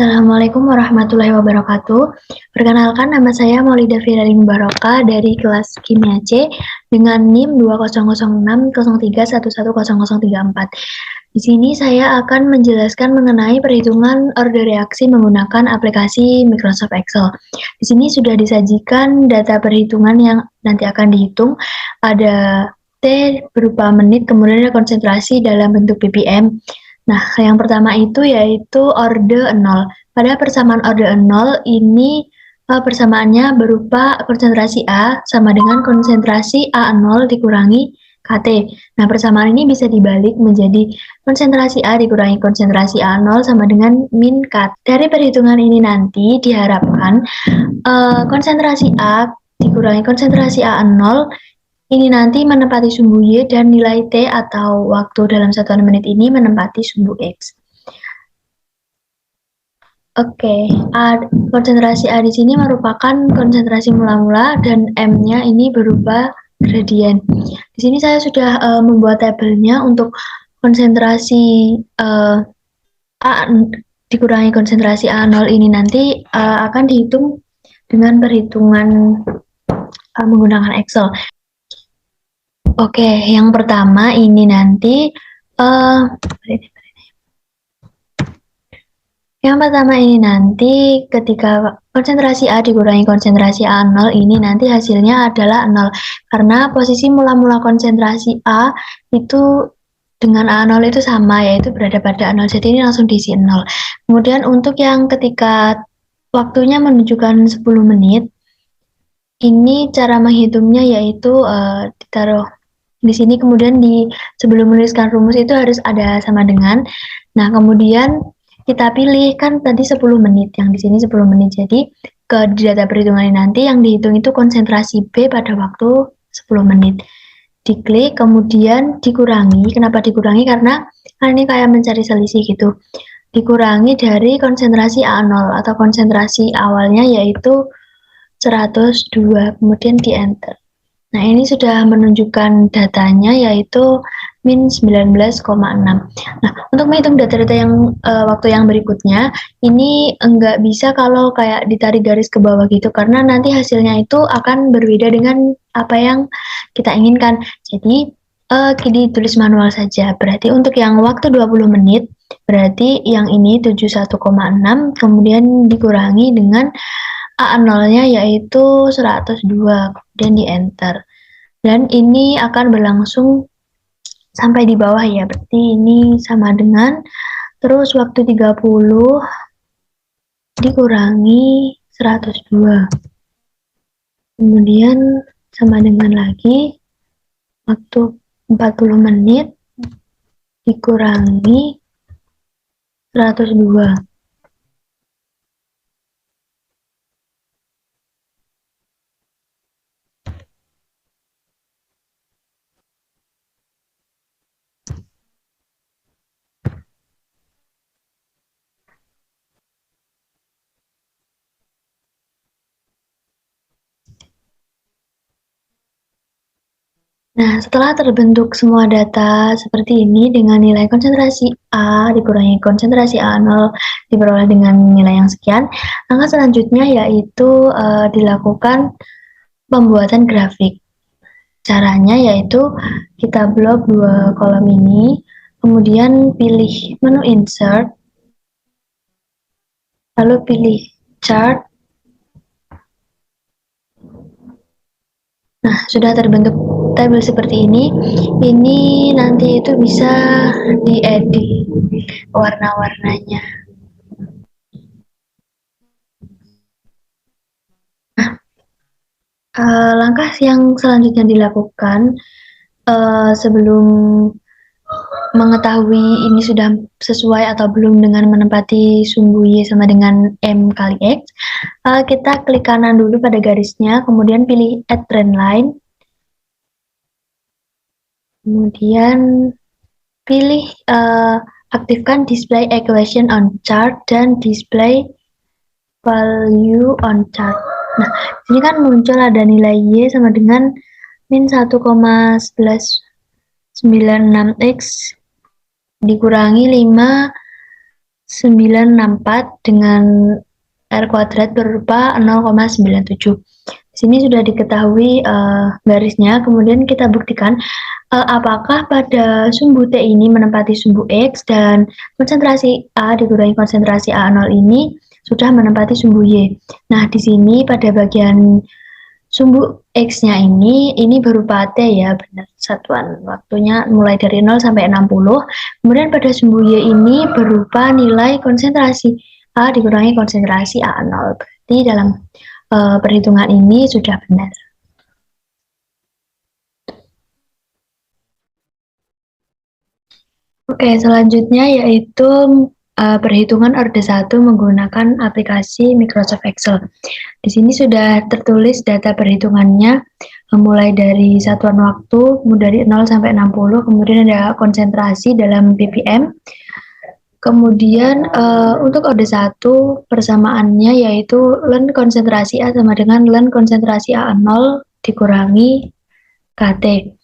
Assalamualaikum warahmatullahi wabarakatuh. Perkenalkan, nama saya Maulida Firalin Baroka dari kelas Kimia C dengan NIM 200603110034. Di sini saya akan menjelaskan mengenai perhitungan order reaksi menggunakan aplikasi Microsoft Excel. Di sini sudah disajikan data perhitungan yang nanti akan dihitung. Ada T berupa menit, kemudian ada konsentrasi dalam bentuk ppm. Nah, yang pertama itu yaitu orde 0. Pada persamaan orde 0 ini persamaannya berupa konsentrasi A sama dengan konsentrasi A0 dikurangi KT. Nah, persamaan ini bisa dibalik menjadi konsentrasi A dikurangi konsentrasi A0 sama dengan min KT. Dari perhitungan ini nanti diharapkan konsentrasi A dikurangi konsentrasi A0 ini nanti menempati sumbu Y dan nilai T atau waktu dalam satuan menit ini menempati sumbu X. Oke, konsentrasi A di sini merupakan konsentrasi mula-mula dan M-nya ini berupa gradien. Di sini saya sudah membuat tabelnya untuk konsentrasi A dikurangi konsentrasi A0 ini nanti akan dihitung dengan perhitungan menggunakan Excel. Oke, yang pertama ini nanti ketika konsentrasi A dikurangi konsentrasi A0 ini nanti hasilnya adalah 0 karena posisi mula-mula konsentrasi A itu dengan A0 itu sama, yaitu berada pada 0, jadi ini langsung diisi 0. Kemudian untuk yang ketika waktunya menunjukkan 10 menit, ini cara menghitungnya yaitu ditaruh di sini, kemudian sebelum menuliskan rumus itu harus ada sama dengan. Nah, kemudian kita pilih kan tadi 10 menit, yang di sini 10 menit. Jadi ke data perhitungan ini nanti yang dihitung itu konsentrasi B pada waktu 10 menit. Diklik, kemudian dikurangi. Kenapa dikurangi? Karena ini kayak mencari selisih gitu. Dikurangi dari konsentrasi A0 atau konsentrasi awalnya yaitu 102, kemudian di enter. Nah, ini sudah menunjukkan datanya yaitu min 19,6. Nah, untuk menghitung data-data yang waktu yang berikutnya, ini enggak bisa kalau kayak ditarik garis ke bawah gitu, karena nanti hasilnya itu akan berbeda dengan apa yang kita inginkan. Jadi, ditulis manual saja. Berarti untuk yang waktu 20 menit, berarti yang ini 71,6, kemudian dikurangi dengan A0-nya yaitu 102, kemudian di enter. Dan ini akan berlangsung sampai di bawah ya, berarti ini sama dengan, terus waktu 30 dikurangi 102. Kemudian sama dengan lagi, waktu 40 menit dikurangi 102. Nah, setelah terbentuk semua data seperti ini dengan nilai konsentrasi A dikurangi konsentrasi A0 diperoleh dengan nilai yang sekian, langkah selanjutnya yaitu dilakukan pembuatan grafik. Caranya yaitu kita blok dua kolom ini, kemudian pilih menu insert, lalu pilih chart. Nah, sudah terbentuk tabel seperti ini. Ini nanti itu bisa diedit warna-warnanya. Nah, langkah yang selanjutnya dilakukan sebelum mengetahui ini sudah sesuai atau belum dengan menempati sumbu Y sama dengan M kali X, kita klik kanan dulu pada garisnya, kemudian pilih add trend line, kemudian pilih aktifkan display equation on chart dan display value on chart. Nah, ini kan muncul ada nilai Y sama dengan min 1,1196X dikurangi 5 964 dengan R kuadrat berupa 0,97. Di sini sudah diketahui garisnya, kemudian kita buktikan apakah pada sumbu T ini menempati sumbu X dan konsentrasi A dikurangi konsentrasi A0 ini sudah menempati sumbu Y. Nah, di sini pada bagian sumbu X-nya ini berupa T ya, benar. Satuan waktunya mulai dari 0 sampai 60. Kemudian pada sumbu Y ini berupa nilai konsentrasi A dikurangi konsentrasi A0. Berarti dalam perhitungan ini sudah benar. Oke, selanjutnya yaitu perhitungan orde 1 menggunakan aplikasi Microsoft Excel. Di sini sudah tertulis data perhitungannya mulai dari satuan waktu, dari 0 sampai 60, kemudian ada konsentrasi dalam ppm. Kemudian untuk orde 1 persamaannya yaitu ln konsentrasi A sama dengan ln konsentrasi A0 dikurangi KT.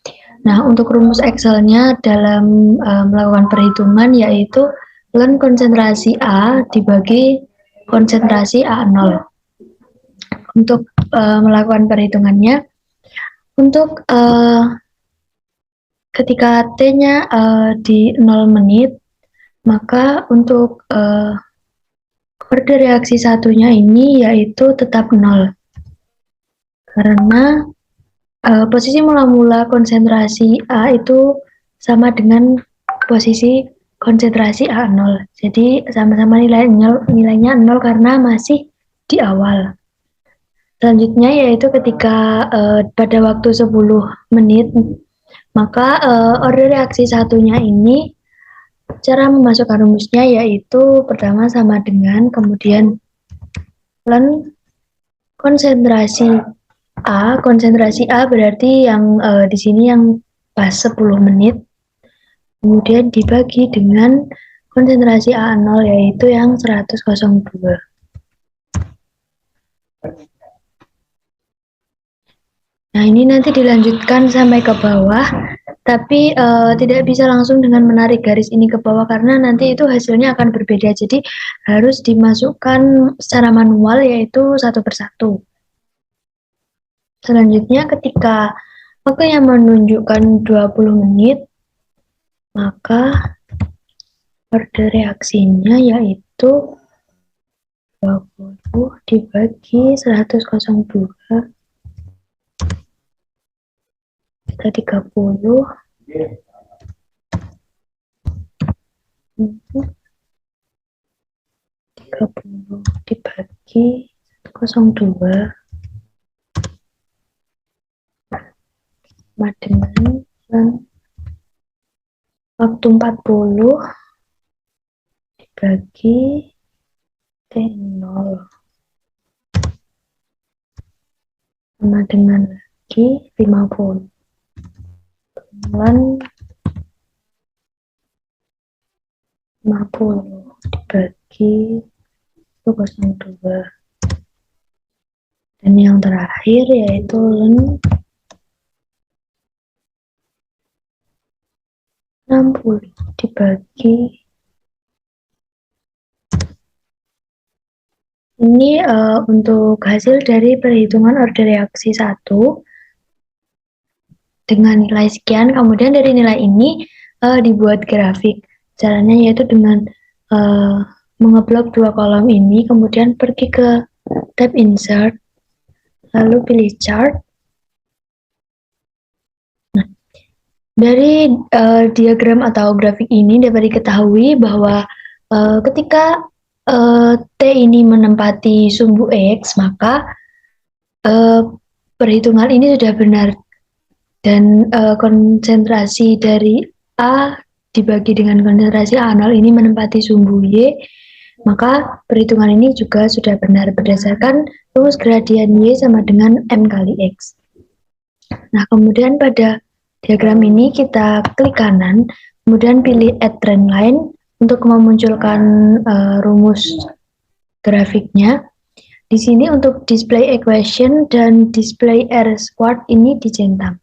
Nah, untuk rumus Excel-nya dalam melakukan perhitungan yaitu ln konsentrasi A dibagi konsentrasi A0. Untuk melakukan perhitungannya, untuk ketika T-nya di 0 menit, maka untuk orde reaksi satunya ini yaitu tetap 0. Karena posisi mula-mula konsentrasi A itu sama dengan posisi konsentrasi A0. Jadi sama-sama nilainya 0 karena masih di awal. Selanjutnya yaitu ketika pada waktu 10 menit, maka orde reaksi satunya ini cara memasukkan rumusnya yaitu pertama sama dengan kemudian ln konsentrasi A berarti yang di sini yang pas 10 menit, kemudian dibagi dengan konsentrasi A0 yaitu yang 100,02. Nah, ini nanti dilanjutkan sampai ke bawah, tapi tidak bisa langsung dengan menarik garis ini ke bawah karena nanti itu hasilnya akan berbeda. Jadi harus dimasukkan secara manual yaitu satu persatu. Selanjutnya ketika waktu yang menunjukkan 20 menit, maka orde reaksinya yaitu 20 dibagi 100,02 kita 30 dibagi 1,02 sama dengan waktu 40 dibagi T0 sama dengan lagi 50 50 dibagi 1,02 dan yang terakhir yaitu ln 60 dibagi ini untuk hasil dari perhitungan orde reaksi 1 dengan nilai sekian. Kemudian dari nilai ini dibuat grafik. Caranya yaitu dengan mengeblok dua kolom ini, kemudian pergi ke tab insert, lalu pilih chart. Nah, dari diagram atau grafik ini dapat diketahui bahwa ketika T ini menempati sumbu X, maka perhitungan ini sudah benar dan konsentrasi dari A dibagi dengan konsentrasi A0 ini menempati sumbu Y, maka perhitungan ini juga sudah benar berdasarkan rumus gradien Y sama dengan M kali X. Nah, kemudian pada diagram ini kita klik kanan, kemudian pilih add trend line untuk memunculkan rumus grafiknya. Di sini untuk display equation dan display R squared ini dicentang.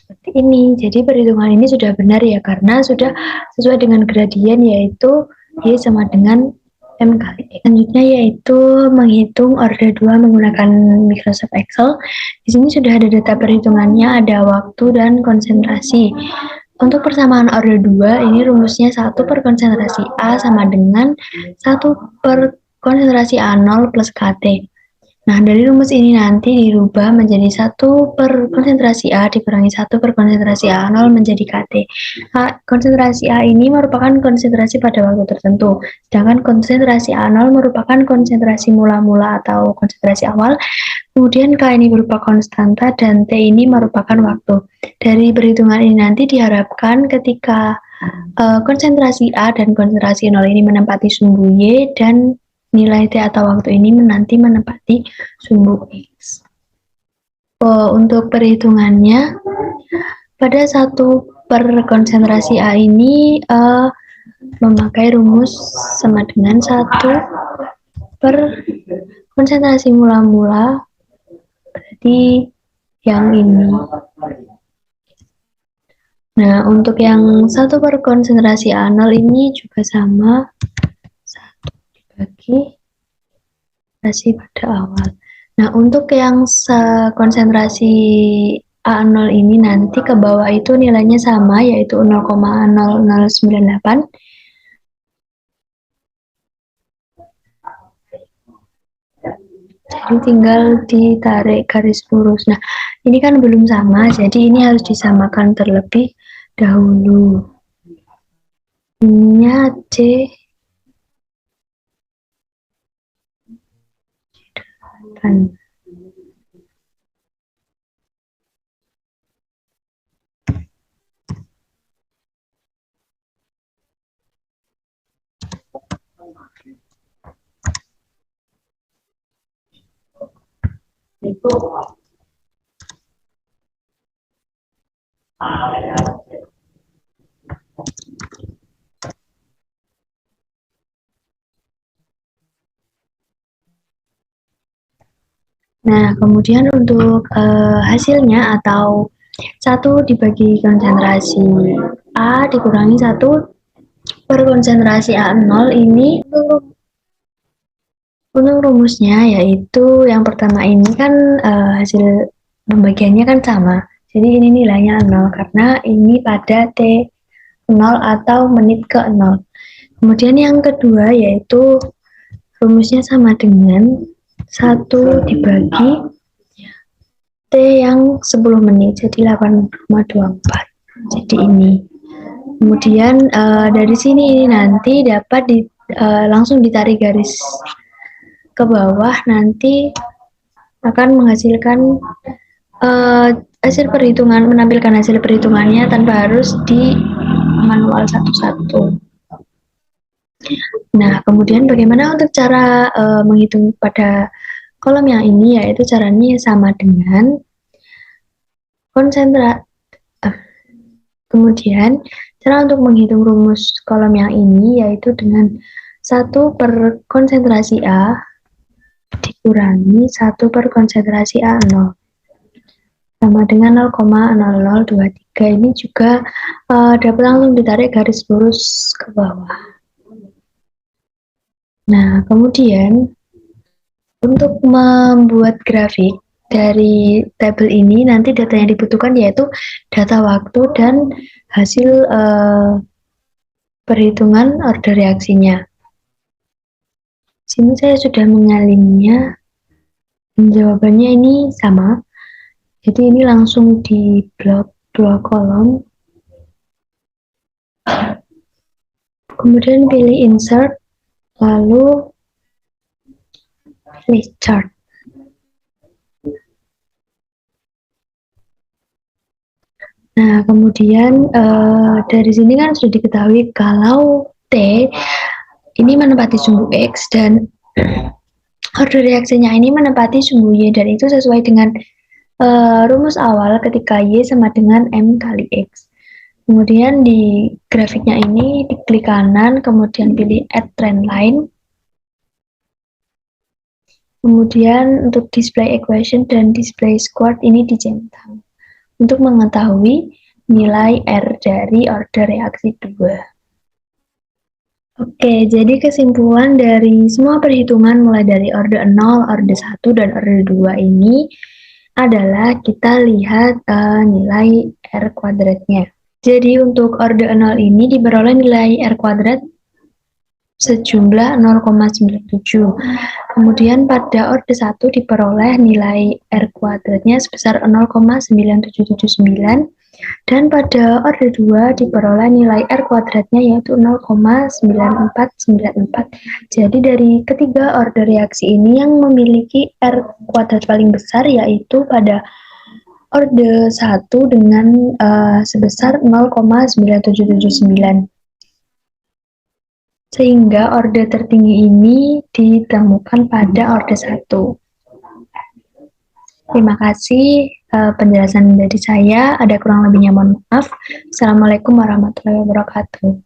seperti ini. Jadi perhitungan ini sudah benar ya, karena sudah sesuai dengan gradien, yaitu Y sama dengan M kali X. Selanjutnya yaitu menghitung order 2 menggunakan Microsoft Excel. Di sini sudah ada data perhitungannya, ada waktu dan konsentrasi. Untuk persamaan order 2, ini rumusnya 1 per konsentrasi A sama dengan 1 per konsentrasi A0 plus KT. Nah, dari rumus ini nanti dirubah menjadi 1 per konsentrasi A dikurangi 1 per konsentrasi A0 menjadi KT. Konsentrasi A ini merupakan konsentrasi pada waktu tertentu, sedangkan konsentrasi A0 merupakan konsentrasi mula-mula atau konsentrasi awal, kemudian K ini berupa konstanta dan T ini merupakan waktu. Dari perhitungan ini nanti diharapkan ketika konsentrasi A dan konsentrasi 0 ini menempati sumbu Y dan nilai T atau waktu ini nanti menempati sumbu X. Untuk perhitungannya, pada 1 per konsentrasi A ini memakai rumus sama dengan 1 per konsentrasi mula-mula, berarti yang ini. Nah, untuk yang 1 per konsentrasi A0 ini juga sama, 1 dibagi konsentrasi pada awal. Nah, untuk yang konsentrasi A0 ini nanti ke bawah itu nilainya sama, yaitu 0,0098. Jadi tinggal ditarik garis lurus. Nah, ini kan belum sama, jadi ini harus disamakan terlebih dahulu. Ininya C. Nah, kemudian untuk hasilnya atau 1 dibagi konsentrasi A dikurangi 1 per konsentrasi A0 ini untuk rumusnya yaitu yang pertama ini kan hasil pembagiannya kan sama. Jadi ini nilainya 0 karena ini pada T0 atau menit ke 0. Kemudian yang kedua yaitu rumusnya sama dengan 1 dibagi T yang 10 menit, jadi 8,24. Jadi ini. Kemudian dari sini ini nanti dapat langsung ditarik garis ke bawah, nanti akan menghasilkan hasil perhitungan, menampilkan hasil perhitungannya tanpa harus di manual satu-satu. Nah, kemudian bagaimana untuk cara menghitung pada kolom yang ini, yaitu caranya sama dengan kemudian cara untuk menghitung rumus kolom yang ini yaitu dengan 1 per konsentrasi A dikurangi 1 per konsentrasi A0 sama dengan 0,0023. Ini juga dapat langsung ditarik garis lurus ke bawah. Nah, kemudian untuk membuat grafik dari tabel ini nanti data yang dibutuhkan yaitu data waktu dan hasil perhitungan order reaksinya. Sini saya sudah mengalinnya, jawabannya ini sama. Jadi ini langsung di blok 2 kolom. Kemudian pilih insert, lalu pilih chart. Nah, kemudian dari sini kan sudah diketahui kalau T ini menempati sumbu X dan order reaksinya ini menempati sumbu Y, dan itu sesuai dengan rumus awal ketika Y sama dengan M kali X. Kemudian di grafiknya ini diklik kanan, kemudian pilih add trend line. Kemudian untuk display equation dan display squared ini dicentang. untuk mengetahui nilai R dari order reaksi 2. Oke, jadi kesimpulan dari semua perhitungan mulai dari orde 0, orde 1, dan orde 2 ini adalah kita lihat nilai R kuadratnya. Jadi untuk orde 0 ini diperoleh nilai R kuadrat sejumlah 0,97. Kemudian pada orde 1 diperoleh nilai R kuadratnya sebesar 0,9779 dan pada orde 2 diperoleh nilai R kuadratnya yaitu 0,9494. Jadi dari ketiga orde reaksi ini yang memiliki R kuadrat paling besar yaitu pada orde 1 dengan sebesar 0,9779. Sehingga orde tertinggi ini ditemukan pada orde 1. Terima kasih penjelasan dari saya. Ada kurang lebihnya mohon maaf. Assalamualaikum warahmatullahi wabarakatuh.